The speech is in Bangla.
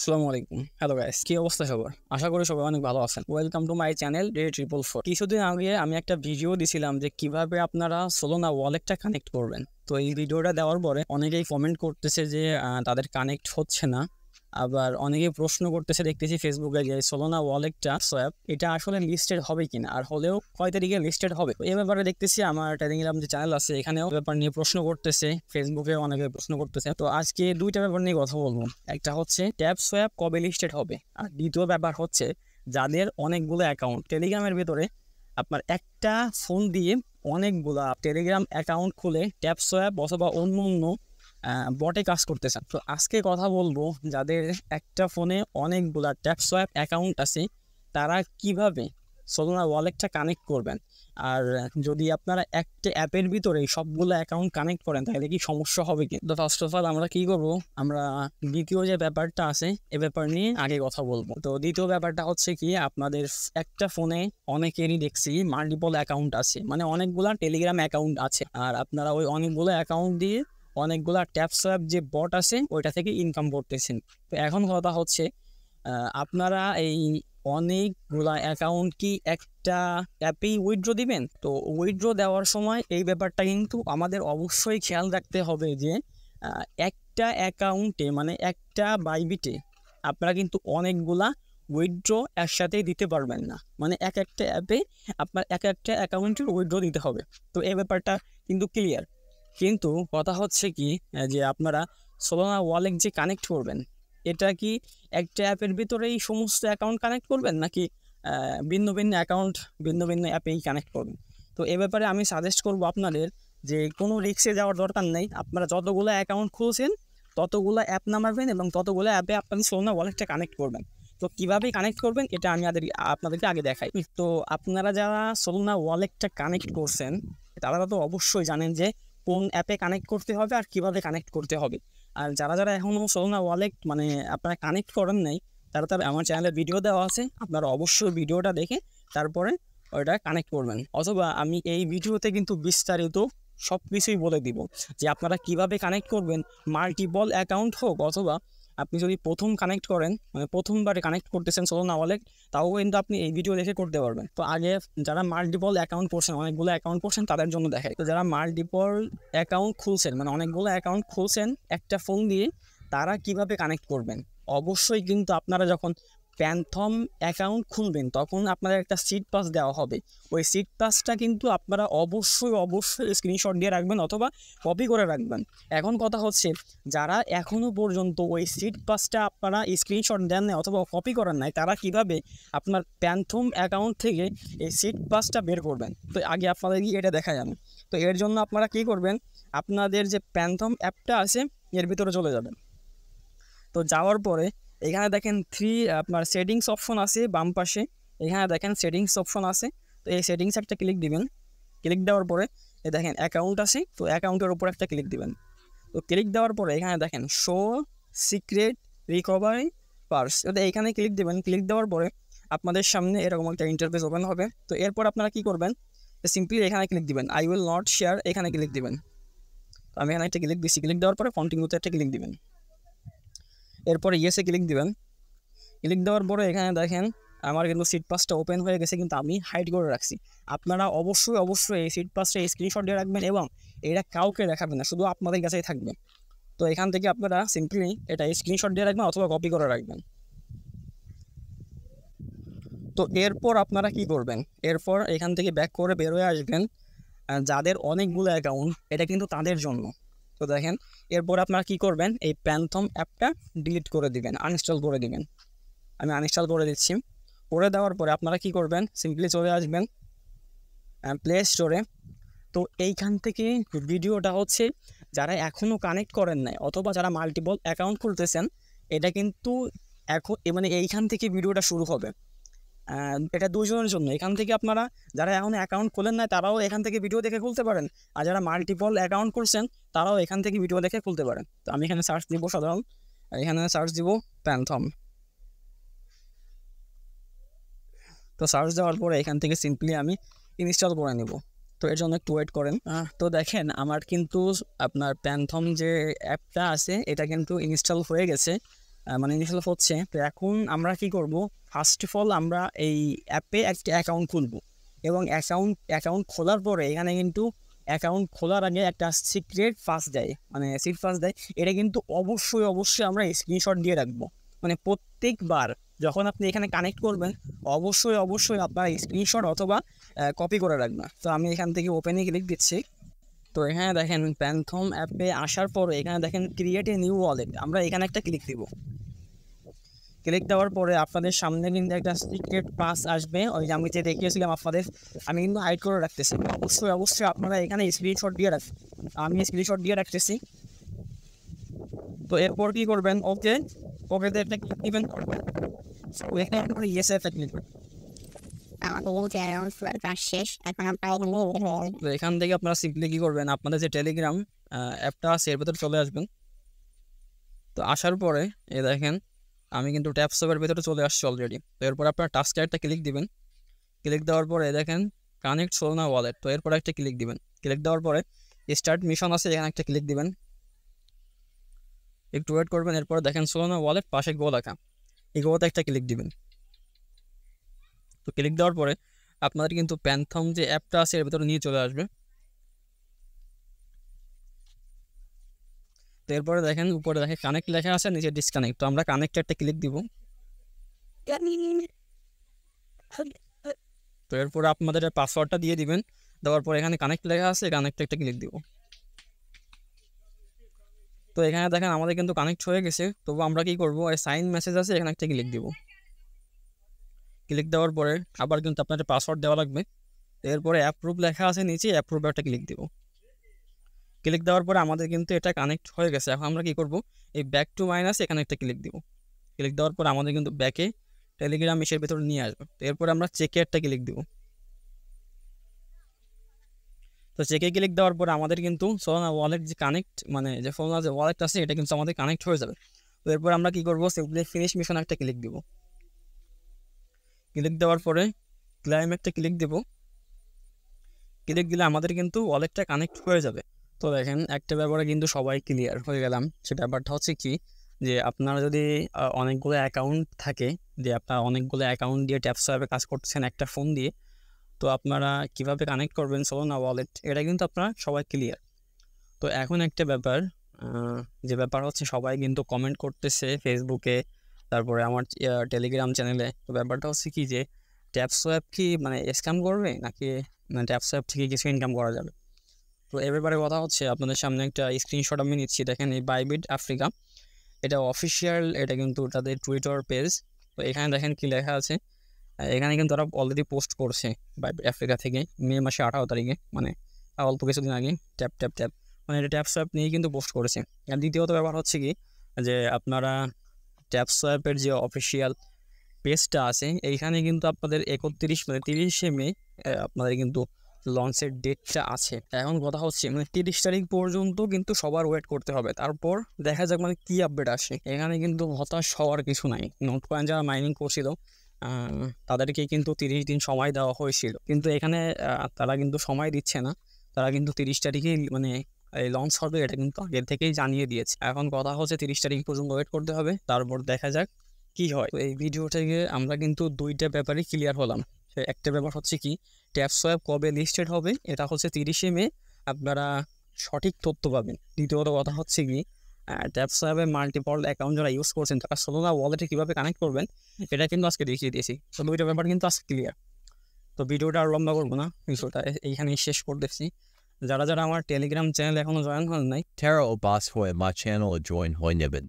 আসসালামু আলাইকুম। হ্যালো গাইস, কি অবস্থা সবার? আশা করি সবাই অনেক ভালো আছেন। Welcome to my channel Day444। কিছুদিন আগে আমি একটা ভিডিও দিছিলাম যে কিভাবে আপনারা সোলোনা ওয়ালেটটা কানেক্ট করবেন। তো এই ভিডিওটা দেওয়ার পরে অনেকেই কমেন্ট করতেছে যে তাদের কানেক্ট হচ্ছে না। আবার অনেকেই প্রশ্ন করতেছে, দেখতেছি ফেসবুকে, যে সোলোনা ওয়ালেটটা সোয়াপ এটা আসলে লিস্টেড হবে কিনা, আর হলেও কয় তারিখে লিস্টেড হবে। এই ব্যাপারে দেখতেছি আমার টেলিগ্রাম যে চ্যানেল আছে এখানেও ব্যাপার নিয়ে প্রশ্ন করতেছে, ফেসবুকে অনেকে প্রশ্ন করতেছে। তো আজকে দুইটা ব্যাপার নিয়ে কথা বলবো। একটা হচ্ছে ট্যাব সোয়াপ কবে লিস্টেড হবে, আর দ্বিতীয় ব্যাপার হচ্ছে যাদের অনেকগুলো অ্যাকাউন্ট টেলিগ্রামের ভেতরে, আপনার একটা ফোন দিয়ে অনেকগুলা টেলিগ্রাম অ্যাকাউন্ট খুলে ট্যাব সোয়াপ অথবা অন্য অন্য বটে কাজ করতেছেন। তো আজকে কথা বলবো যাদের একটা ফোনে অনেকগুলা ট্যাব সোয়াপ অ্যাকাউন্ট আছে তারা কিভাবে সোলোনা ওয়ালেটটা কানেক্ট করবেন। আর যদি আপনারা একটা অ্যাপের ভিতরে সবগুলো অ্যাকাউন্ট কানেক্ট করেন তাহলে কি সমস্যা হবে কি? তো ফার্স্ট অফ অল আমরা কি করব, আমরা দ্বিতীয় যে ব্যাপারটা আছে এ ব্যাপার নিয়ে আগে কথা বলবো। তো দ্বিতীয় ব্যাপারটা হচ্ছে কি, আপনাদের একটা ফোনে অনেকেরই দেখছি মাল্টিপল অ্যাকাউন্ট আছে, মানে অনেকগুলা টেলিগ্রাম অ্যাকাউন্ট আছে, আর আপনারা ওই অনেকগুলো অ্যাকাউন্ট দিয়ে অনেকগুলা ট্যাপ সোয়াপ যে বট আছে ওইটা থেকে ইনকাম করতেছেন। তো এখন কথা হচ্ছে আপনারা এই অনেকগুলা অ্যাকাউন্ট কি একটা অ্যাপেই উইথড্র দিবেন? তো উইথড্র দেওয়ার সময় এই ব্যাপারটা কিন্তু আমাদের অবশ্যই খেয়াল রাখতে হবে যে একটা অ্যাকাউন্টে, মানে একটা বাইবিটে আপনারা কিন্তু অনেকগুলা উইথড্র একসাথেই দিতে পারবেন না, মানে এক একটা অ্যাপে আপনার এক একটা অ্যাকাউন্টের উইথড্র দিতে হবে। তো এই ব্যাপারটা কিন্তু ক্লিয়ার। কিন্তু কথা হচ্ছে কি, যে আপনারা সোলোনা ওয়ালেট যে কানেক্ট করবেন এটা কি একটা অ্যাপের ভিতরেই সমস্ত অ্যাকাউন্ট কানেক্ট করবেন, নাকি ভিন্ন ভিন্ন অ্যাকাউন্ট ভিন্ন ভিন্ন অ্যাপেই কানেক্ট করবেন? তো এ ব্যাপারে আমি সাজেস্ট করব আপনাদের যে কোনো রিস্কে যাওয়ার দরকার নেই। আপনারা যতগুলো অ্যাকাউন্ট খুলছেন ততগুলো অ্যাপ নামাবেন এবং ততগুলো অ্যাপে আপনাদের সোলোনা ওয়ালেটটা কানেক্ট করবেন। তো কীভাবে কানেক্ট করবেন এটা আমি আপনাদেরকে আগে দেখাই। তো আপনারা যারা সোলোনা ওয়ালেটটা কানেক্ট করছেন তারা তো অবশ্যই জানেন যে কোন অ্যাপে কানেক্ট করতে হবে আর কিভাবে কানেক্ট করতে হবে। আর যারা যারা এখনও সোলোনা ওয়ালেট মানে আপনারা কানেক্ট করেন নাই তারা আমার চ্যানেলে ভিডিও দেওয়া আছে, আপনারা অবশ্যই ভিডিওটা দেখে তারপরে ওইটা কানেক্ট করবেন। অথবা আমি এই ভিডিওতে কিন্তু বিস্তারিত সব কিছুই বলে দিব যে আপনারা কিভাবে কানেক্ট করবেন, মাল্টিপল অ্যাকাউন্ট হোক অথবা আপনি যদি প্রথম কানেক্ট করেন, মানে প্রথমবারে কানেক্ট করতেছেন সোলোনা ওয়ালেট, তাও কিন্তু আপনি এই ভিডিও দেখে করতে পারবেন। তো আগে যারা মাল্টিপল অ্যাকাউন্ট করছেন, অনেকগুলো অ্যাকাউন্ট করছেন, তাদের জন্য দেখাই। তো যারা মাল্টিপল অ্যাকাউন্ট খুলছেন, মানে অনেকগুলো অ্যাকাউন্ট খুলছেন একটা ফোন দিয়ে, তারা কিভাবে কানেক্ট করবেন? অবশ্যই কিন্তু আপনারা যখন প্যান্থম অ্যাকাউন্ট খুলবেন তখন আপনাদের একটা সিট পাস দেওয়া হবে। ওই সিট পাসটা কিন্তু আপনারা অবশ্যই স্ক্রিনশট দিয়ে রাখবেন অথবা কপি করে রাখবেন। এখন কথা হচ্ছে যারা এখনও পর্যন্ত ওই সিট পাসটা আপনারা স্ক্রিনশট দেন নাই অথবা কপি করেন নাই, তারা কিভাবে আপনার প্যান্থম অ্যাকাউন্ট থেকে এই সিট পাসটা বের করবেন? তো আগে আপনাদের কি এটা দেখা যাবে। তো এর জন্য আপনারা কি করবেন, আপনাদের যে প্যান্থম অ্যাপটা আছে এর ভিতরে চলে যাবেন। তো যাওয়ার পরে এখানে দেখেন আপনার সেটিংস অপশন আছে বাম পাশে, এখানে দেখেন সেটিংস অপশন আছে। তো এই সেটিংস একটা ক্লিক দিবেন। ক্লিক দেওয়ার পরে দেখেন অ্যাকাউন্ট আছে, তো অ্যাকাউন্টের উপর একটা ক্লিক দিবেন। তো ক্লিক দেওয়ার পরে এখানে দেখেন শো সিক্রেট রিকভারি পার্স, এইখানে ক্লিক দিবেন। ক্লিক দেওয়ার পরে আপনাদের সামনে এরকম একটা ইন্টারফেস ওপেন হবে। তো এরপর আপনারা কি করবেন, সিম্পলি এখানে ক্লিক দিবেন, আই উইল নট শেয়ার, এখানে ক্লিক দিবেন। তো আমি এখানে একটা ক্লিক দিচ্ছি। ক্লিক দেওয়ার পরে কন্টিনিউতে একটা ক্লিক দিবেন। এরপরে ইয়েসে ক্লিক দিবেন। ক্লিক দেওয়ার পরে এখানে দেখেন আমার কিন্তু সিট পাসটা ওপেন হয়ে গেছে, কিন্তু আমি হাইড করে রাখছি। আপনারা অবশ্যই এই সিট পাসটা স্ক্রিনশট দিয়ে রাখবেন এবং এটা কাউকে দেখাবেন না, শুধু আপনাদের কাছেই থাকবে। তো এখান থেকে আপনারা সিম্পলি এটা স্ক্রিনশট দিয়ে রাখবেন অথবা কপি করে রাখবেন। তো এরপর আপনারা কি করবেন, এরপর এখান থেকে ব্যাক করে বের হয়ে আসবেন। যাদের অনেকগুলো অ্যাকাউন্ট এটা কিন্তু তাদের জন্য। তো দেখেন এরপর আপনারা কি করবেন, এই প্যান্থম অ্যাপটা ডিলিট করে দিবেন, আনইনস্টল করে দিবেন। আমি আনইনস্টল করে দিচ্ছি। করে দেওয়ার পরে আপনারা কি করবেন, সিম্পলি চলে আসবেন প্লে স্টোরে। তো এইখান থেকে ভিডিওটা হচ্ছে যারা এখনও কানেক্ট করেন নাই অথবা যারা মাল্টিপল অ্যাকাউন্ট খুলতেছেন, এটা কিন্তু এখন মানে এইখান থেকে ভিডিওটা শুরু হবে। এটা দুজনের জন্য। এখান থেকে আপনারা যারা এখন অ্যাকাউন্ট খোলেন না তারাও এখান থেকে ভিডিও দেখে খুলতে পারেন, আর যারা মাল্টিপল অ্যাকাউন্ট করছেন তারাও এখান থেকে ভিডিও দেখে খুলতে পারেন। তো আমি এখানে সার্চ দিব সাধারণ, এখানে সার্চ দিব প্যান্থম। তো সার্চ দেওয়ার পরে এখান থেকে সিম্পলি আমি ইনস্টল করে নেব। তো এর জন্য একটু ওয়েট করেন। তো দেখেন আমার কিন্তু আপনার প্যান্থম যে অ্যাপটা আছে এটা কিন্তু ইনস্টল হয়ে গেছে। মানে ইনস্টল হচ্ছে। তো এখন আমরা কি করব, ফার্স্ট অফ অল আমরা এই অ্যাপে একটা অ্যাকাউন্ট খুলব এবং অ্যাকাউন্ট খোলার পরে এখানে কিন্তু অ্যাকাউন্ট খোলার আগে একটা সিক্রেট পাস দেয়, মানে সিট পাস দেয়। এটা কিন্তু অবশ্যই আমরা স্ক্রিনশট দিয়ে রাখবো। মানে প্রত্যেকবার যখন আপনি এখানে কানেক্ট করবেন অবশ্যই আপনার স্ক্রিনশট অথবা কপি করে রাখবেন। তো আমি এখান থেকে ওপেনে ক্লিক দিচ্ছি। তো এখানে দেখেন প্যান্থম অ্যাপে আসার পরে এখানে দেখেন ক্রিয়েট এ নিউ ওয়ালেট, আমরা এখানে একটা ক্লিক দিব। ক্লিক দেওয়ার পরে আপনাদের সামনে কিন্তু একটা সিক্রেট পাস আসবে, ওই যে আমি যে দেখিয়েছিলাম আপনাদের, আমি কিন্তু হাইড করে রাখতেছি। অবশ্যই আপনারা এখানে স্ক্রিনশট দিয়ে রাখবেন, আমি স্ক্রিনশট দিয়ে রাখতেছি। তো এরপর কি করবেন, ওকেতে একটা ক্লিক দিবেন, এখানে একটা ইয়েসে একটা ক্লিক করবেন। তো এখান থেকে আপনারা সিম্পলি কি করবেন, আপনাদের যে টেলিগ্রাম অ্যাপটা আছে এর ভেতরে চলে আসবেন। তো আসার পরে দেখেন আমি কিন্তু ট্যাপসপের ভেতরে চলে আসছি অলরেডি। তো এরপর আপনার টাস্কে একটা ক্লিক দিবেন। ক্লিক দেওয়ার পরে দেখেন কানেক্ট সোলনা ওয়ালেট, তো এরপর একটা ক্লিক দিবেন। ক্লিক দেওয়ার পরে স্টার্ট মিশন আছে, এখানে একটা ক্লিক দিবেন, একটু ওয়েট করবেন। এরপর দেখেন সোলনা ওয়ালেট পাশে গো লেখা, এই গোতে একটা ক্লিক দিবেন। তো ক্লিক দেওয়ার পরে আপনাদের কিন্তু প্যান্থম যে অ্যাপটা আছে এর ভেতরে নিয়ে চলে আসবে। তো এরপরে দেখেন উপরে দেখে কানেক্ট লেখা আছে, নিচে ডিসকানেক্ট। তো আমরা কানেক্টে একটা ক্লিক দিব। তো এরপরে আপনাদের পাসওয়ার্ডটা দিয়ে দিবেন, দেওয়ার পর এখানে কানেক্ট লেখা আছে, কানেক্টে একটা ক্লিক দিব। তো এখানে দেখেন আমাদের কিন্তু কানেক্ট হয়ে গেছে। তবু আমরা কি করব, এই সাইন মেসেজ আছে এখানে একটা ক্লিক দিব। ক্লিক দেওয়ার পরে আবার কিন্তু আপনাদের পাসওয়ার্ড দেওয়া লাগবে। এরপরে অ্যাপ্রুভ লেখা আছে নিচে, অ্যাপ্রুভ একটা ক্লিক দিব। ক্লিক দেওয়ার পরে আমাদের কিন্তু এটা কানেক্ট হয়ে গেছে। এখন আমরা কি করব, এই ব্যাক টু মাইনাস এখানে একটা ক্লিক দিব। ক্লিক দেওয়ার পর আমাদের কিন্তু ব্যাকে টেলিগ্রাম ইসের ভেতরে নিয়ে আসবে। তো এরপরে আমরা চেকে একটা ক্লিক দিব। তো চেকে ক্লিক দেওয়ার পরে আমাদের কিন্তু সোলনা ওয়ালেট যে কানেক্ট, মানে যে সোলনা যে ওয়ালেট আছে এটা কিন্তু আমাদের কানেক্ট হয়ে যাবে। তো এরপর আমরা কি করবো, সিম্পলি ফিনিশ মিশন একটা ক্লিক দিব। ক্লিক দেওয়ার পরে ক্লাইম একটা ক্লিক দিব। ক্লিক দিলে আমাদের কিন্তু ওয়ালেটটা কানেক্ট হয়ে যাবে। তো দেখেন একটা ব্যাপারে কিন্তু সবাই ক্লিয়ার হয়ে গেলাম। সে ব্যাপারটা হচ্ছে কি, যে আপনারা যদি অনেকগুলো অ্যাকাউন্ট থাকে, যে আপনারা অনেকগুলো অ্যাকাউন্ট দিয়ে ট্যাপসঅ্যাপে কাজ করতেছেন একটা ফোন দিয়ে, তো আপনারা কিভাবে কানেক্ট করবেন সোলনা ওয়ালেট, এটা কিন্তু আপনারা সবাই ক্লিয়ার। তো এখন একটা ব্যাপার, যে ব্যাপার হচ্ছে সবাই কিন্তু কমেন্ট করতেছে ফেসবুকে, তারপরে আমার টেলিগ্রাম চ্যানেলে। তো ব্যাপারটা হচ্ছে কি, যে ট্যাপসঅ্যাপ কি মানে স্ক্যাম করবে নাকি মানে ট্যাপসঅ্যাপ থেকে কিছু ইনকাম করা যাবে। তো এ ব্যাপারে কথা হচ্ছে, আপনাদের সামনে একটা স্ক্রিনশট আমি নিচ্ছি। দেখেন এই বাইবিট আফ্রিকা, এটা অফিসিয়াল, এটা কিন্তু তাদের টুইটার পেজ। তো এখানে দেখেন কি লেখা আছে, এখানে কিন্তু তারা অলরেডি পোস্ট করছে বাইবিট আফ্রিকা থেকে মে মাসে 18 তারিখে, মানে অল্প কিছুদিন আগে। ট্যাপ ট্যাপ ট্যাপ মানে এটা ট্যাপসঅ্যাপ নিয়েই কিন্তু পোস্ট করেছে। আর দ্বিতীয়ত ব্যাপার হচ্ছে কি, যে আপনারা ট্যাপসঅ্যাপের যে অফিসিয়াল পেজটা আছে এইখানে কিন্তু আপনাদের 30শে মে আপনাদের কিন্তু লঞ্চের ডেটটা আছে। এখন কথা হচ্ছে মানে 30 তারিখ পর্যন্ত কিন্তু সবার ওয়েট করতে হবে, তারপর দেখা যাক মানে কী আপডেট আসে। এখানে কিন্তু হতাশ হওয়ার কিছু নাই। নোট কয়েন যারা মাইনিং করছিল তাদেরকে কিন্তু 30 দিন সময় দেওয়া হয়েছিল, কিন্তু এখানে তারা কিন্তু সময় দিচ্ছে না। তারা কিন্তু 30 তারিখেই মানে লঞ্চ হবে, এটা কিন্তু আগের থেকেই জানিয়ে দিয়েছে। এখন কথা হচ্ছে 30 তারিখ পর্যন্ত ওয়েট করতে হবে, তারপর দেখা যাক কি হয়। তো এই ভিডিও থেকে আমরা কিন্তু দুইটা ব্যাপারই ক্লিয়ার হলাম। একটা ব্যাপার হচ্ছে কি, ট্যাপসঅ্যাপ কবে লিস্টেড হবে এটা হচ্ছে 30শে মে, আপনারা সঠিক তথ্য পাবেন। দ্বিতীয়ত কথা হচ্ছে কি, ট্যাপসঅ্যাপে মাল্টিপল অ্যাকাউন্ট যারা ইউজ করছেন তারা সোলনা ওয়ালেটে কীভাবে কানেক্ট করবেন এটা কিন্তু আজকে দেখিয়ে দিয়েছি। তো দুইটা ব্যাপার কিন্তু আজকে ক্লিয়ার। তো ভিডিওটা আর লম্বা করবো না, ভিডিওটা এইখানেই শেষ করতেছি। যারা যারা আমার টেলিগ্রাম চ্যানেল এখনও জয়েন হন নাই, Tara Obas Hoy, my channel join Hoy Nibbin.